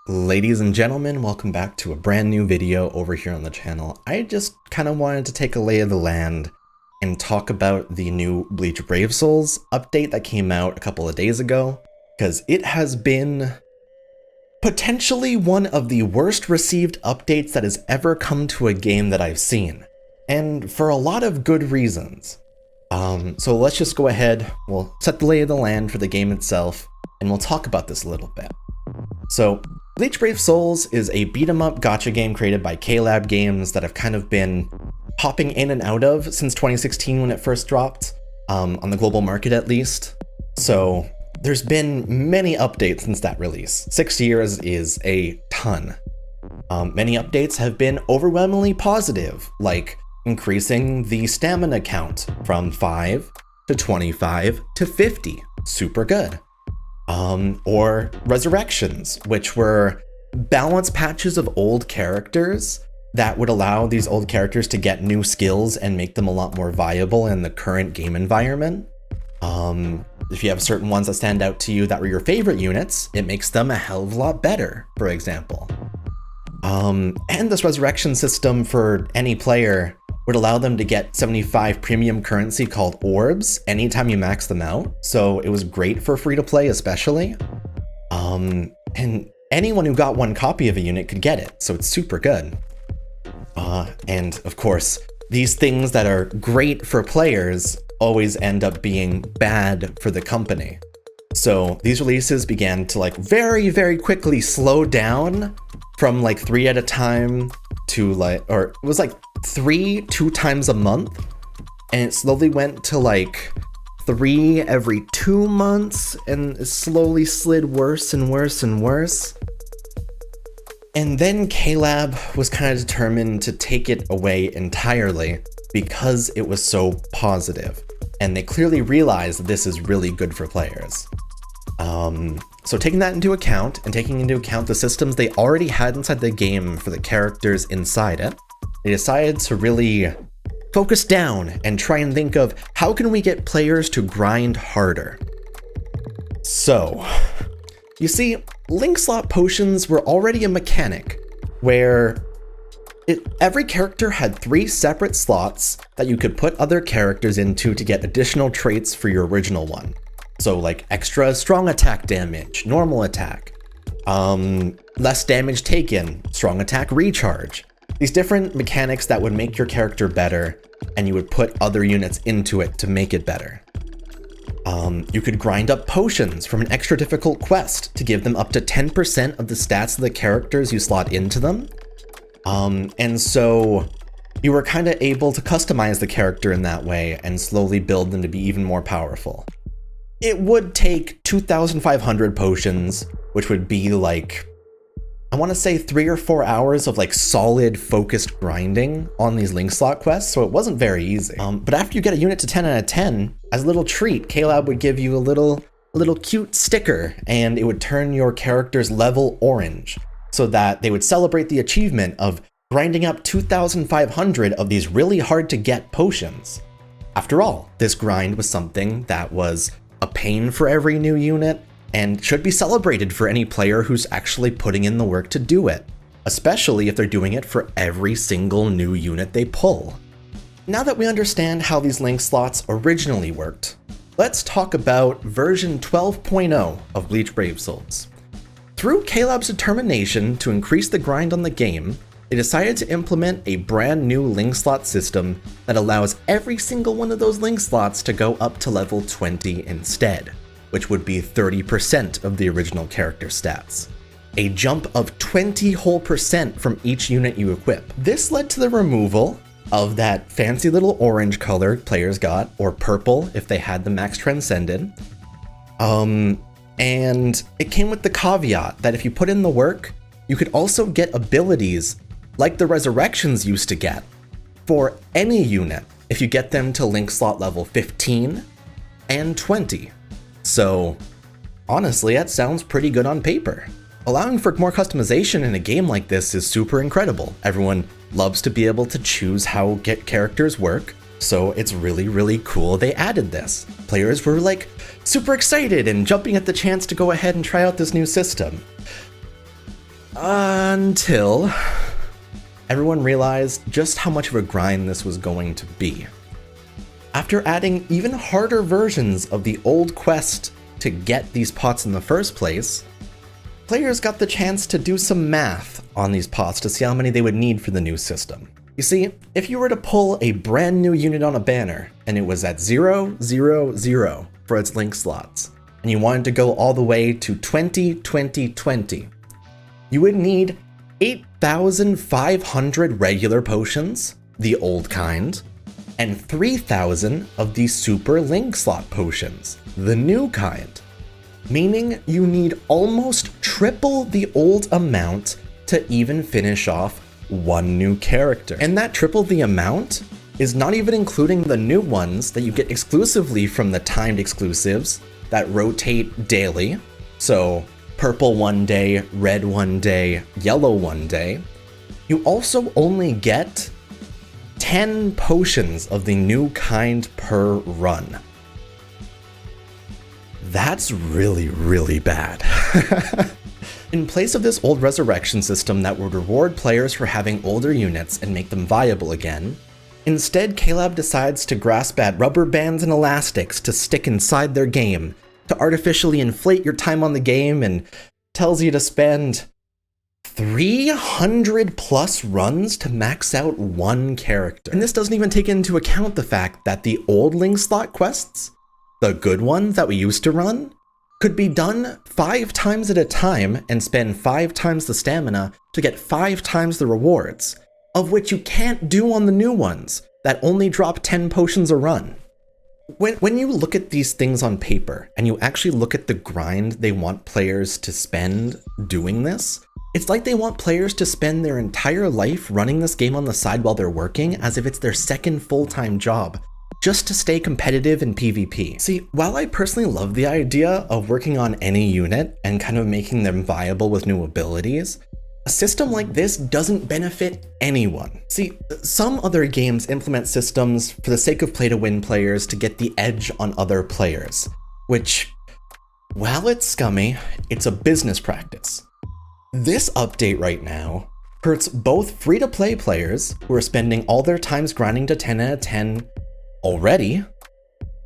Ladies and gentlemen, welcome back to a brand new video over here on the channel. I just kind of wanted to take a lay of the land and talk about the new Bleach Brave Souls update that came out a couple of days ago, because it has been potentially one of the worst received updates that has ever come to a game that I've seen, and for a lot of good reasons. So let's just go ahead, we'll set the lay of the land for the game itself, and we'll talk about this a little bit. So, Bleach Brave Souls is a beat-em-up gacha game created by K-Lab Games that I've kind of been popping in and out of since 2016 when it first dropped, on the global market at least. So there's been many updates since that release. 6 years is a ton. Many updates have been overwhelmingly positive, like increasing the stamina count from 5 to 25 to 50. Super good. Or resurrections, which were balance patches of old characters that would allow these old characters to get new skills and make them a lot more viable in the current game environment. If you have certain ones that stand out to you that were your favorite units, it makes them a hell of a lot better, for example. And this resurrection system for any player would allow them to get 75 premium currency called orbs anytime you max them out. So it was great for free to play especially. And anyone who got one copy of a unit could get it, so it's super good. And of course, these things that are great for players always end up being bad for the company. So these releases began to very, very quickly slow down from 3 at a time to it was 3 2 times a month, and it slowly went to 3 every 2 months, and it slowly slid worse and worse and worse. And then K-Lab was kind of determined to take it away entirely because it was so positive, and they clearly realized that this is really good for players. So taking that into account, and taking into account the systems they already had inside the game for the characters inside it, they decided to really focus down and try and think of how can we get players to grind harder. So, you see, link slot potions were already a mechanic where every character had 3 separate slots that you could put other characters into to get additional traits for your original one. So extra strong attack damage, normal attack, less damage taken, strong attack recharge. These different mechanics that would make your character better, and you would put other units into it to make it better. You could grind up potions from an extra difficult quest to give them up to 10% of the stats of the characters you slot into them. And so you were kind of able to customize the character in that way and slowly build them to be even more powerful. It would take 2,500 potions, which would be I want to say 3 or 4 hours of solid focused grinding on these link slot quests, so it wasn't very easy. But after you get a unit to 10 out of 10, as a little treat, K-Lab would give you a little cute sticker, and it would turn your character's level orange, so that they would celebrate the achievement of grinding up 2,500 of these really hard to get potions. After all, this grind was something that was a pain for every new unit, and should be celebrated for any player who's actually putting in the work to do it, especially if they're doing it for every single new unit they pull. Now that we understand how these link slots originally worked, let's talk about version 12.0 of Bleach Brave Souls. Through K-Lab's determination to increase the grind on the game, they decided to implement a brand new link slot system that allows every single one of those link slots to go up to level 20 instead, which would be 30% of the original character stats. A jump of 20 whole percent from each unit you equip. This led to the removal of that fancy little orange color players got, or purple if they had the max transcended. And it came with the caveat that if you put in the work, you could also get abilities like the resurrections used to get for any unit if you get them to link slot level 15 and 20. So honestly, that sounds pretty good on paper. Allowing for more customization in a game like this is super incredible. Everyone loves to be able to choose how characters work, so it's really, really cool they added this. Players were super excited and jumping at the chance to go ahead and try out this new system. Until everyone realized just how much of a grind this was going to be. After adding even harder versions of the old quest to get these pots in the first place, players got the chance to do some math on these pots to see how many they would need for the new system. You see, if you were to pull a brand new unit on a banner and it was at 0, 0, 0 for its link slots, and you wanted to go all the way to 20, 20, 20, you would need 8,500 regular potions, the old kind, and 3,000 of the super link slot potions, the new kind. Meaning you need almost triple the old amount to even finish off one new character. And that triple the amount is not even including the new ones that you get exclusively from the timed exclusives that rotate daily. So purple one day, red one day, yellow one day. You also only get 10 potions of the new kind per run. That's really, really bad. In place of this old resurrection system that would reward players for having older units and make them viable again, instead KLab decides to grasp at rubber bands and elastics to stick inside their game, to artificially inflate your time on the game, and tells you to spend 300 plus runs to max out one character. And this doesn't even take into account the fact that the old link slot quests, the good ones that we used to run, could be done 5 times at a time and spend 5 times the stamina to get 5 times the rewards, of which you can't do on the new ones that only drop 10 potions a run. When you look at these things on paper and you actually look at the grind they want players to spend doing this, it's like they want players to spend their entire life running this game on the side while they're working as if it's their second full-time job, just to stay competitive in PvP. See, while I personally love the idea of working on any unit and kind of making them viable with new abilities, a system like this doesn't benefit anyone. See, some other games implement systems for the sake of play-to-win players to get the edge on other players, which, while it's scummy, it's a business practice. This update right now hurts both free-to-play players who are spending all their times grinding to 10 out of 10 already,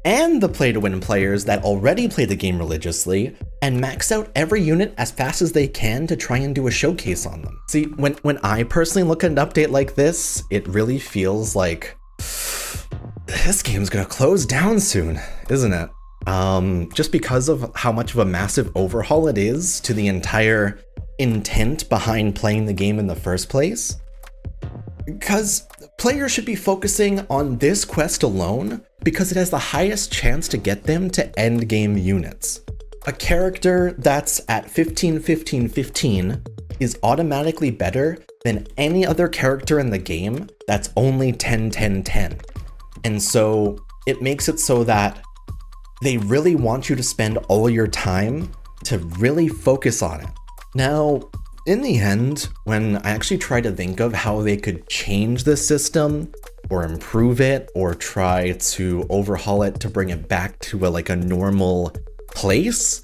and the play-to-win players that already play the game religiously and max out every unit as fast as they can to try and do a showcase on them. See, when I personally look at an update like this, it really feels like this game's gonna close down soon, isn't it? Just because of how much of a massive overhaul it is to the entire intent behind playing the game in the first place. Because players should be focusing on this quest alone because it has the highest chance to get them to end game units. A character that's at 15, 15, 15 is automatically better than any other character in the game that's only 10, 10, 10. And so it makes it so that they really want you to spend all your time to really focus on it. Now, in the end, when I actually try to think of how they could change the system or improve it or try to overhaul it to bring it back to a normal place,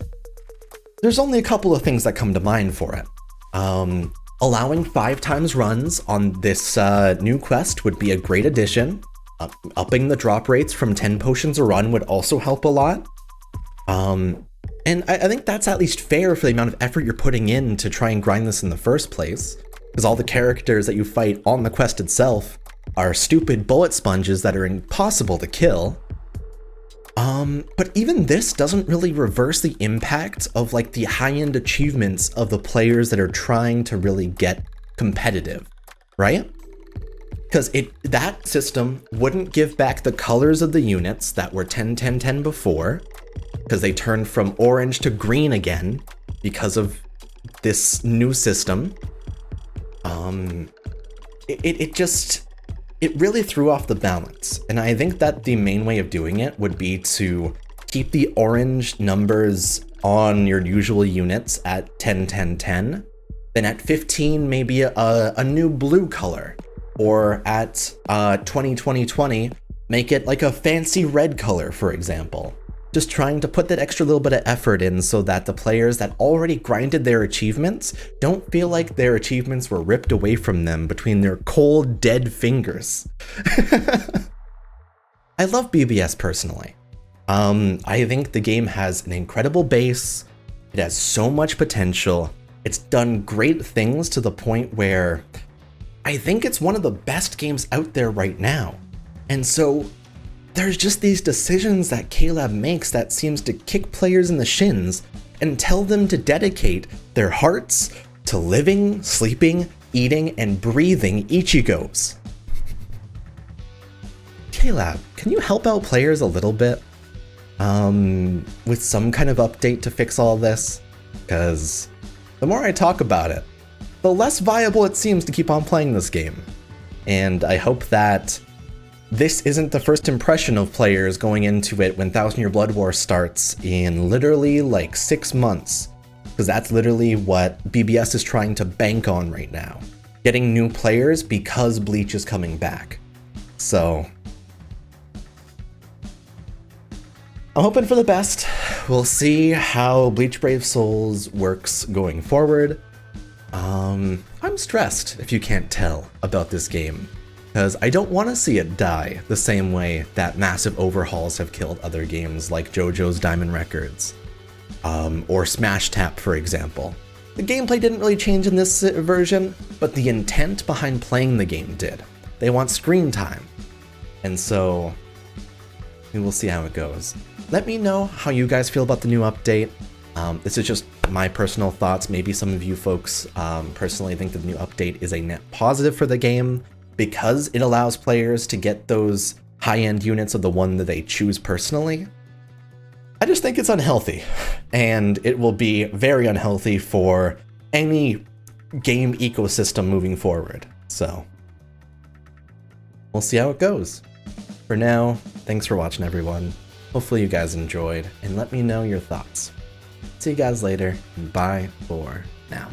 there's only a couple of things that come to mind for it. Allowing 5 times runs on this new quest would be a great addition. Upping the drop rates from 10 potions a run would also help a lot. And I think that's at least fair for the amount of effort you're putting in to try and grind this in the first place, because all the characters that you fight on the quest itself are stupid bullet sponges that are impossible to kill. But even this doesn't really reverse the impact of the high-end achievements of the players that are trying to really get competitive, right? Because that system wouldn't give back the colors of the units that were 10, 10, 10 before, because they turned from orange to green again because of this new system. It really threw off the balance. And I think that the main way of doing it would be to keep the orange numbers on your usual units at 10, 10, 10. Then at 15, maybe a new blue color. Or at 20, 20, 20, make it a fancy red color, for example, just trying to put that extra little bit of effort in so that the players that already grinded their achievements don't feel like their achievements were ripped away from them between their cold, dead fingers. I love BBS personally. I think the game has an incredible base. It has so much potential. It's done great things to the point where I think it's one of the best games out there right now. And so there's just these decisions that KLab makes that seems to kick players in the shins and tell them to dedicate their hearts to living, sleeping, eating, and breathing Ichigos. KLab, can you help out players a little bit? With some kind of update to fix all this? Because the more I talk about it, the less viable it seems to keep on playing this game. And I hope that this isn't the first impression of players going into it when 1000 Year Blood War starts in literally like 6 months. Because that's literally what BBS is trying to bank on right now. Getting new players because Bleach is coming back. So I'm hoping for the best. We'll see how Bleach Brave Souls works going forward. I'm stressed, if you can't tell, about this game. Because I don't want to see it die the same way that massive overhauls have killed other games like JoJo's Diamond Records, or Smash Tap, for example. The gameplay didn't really change in this version, but the intent behind playing the game did. They want screen time. And so we will see how it goes. Let me know how you guys feel about the new update. This is just my personal thoughts. Maybe some of you folks personally think that the new update is a net positive for the game, because it allows players to get those high-end units of the one that they choose personally. I just think it's unhealthy, and it will be very unhealthy for any game ecosystem moving forward. So we'll see how it goes. For now, thanks for watching, everyone. Hopefully you guys enjoyed, and let me know your thoughts. See you guys later, and bye for now.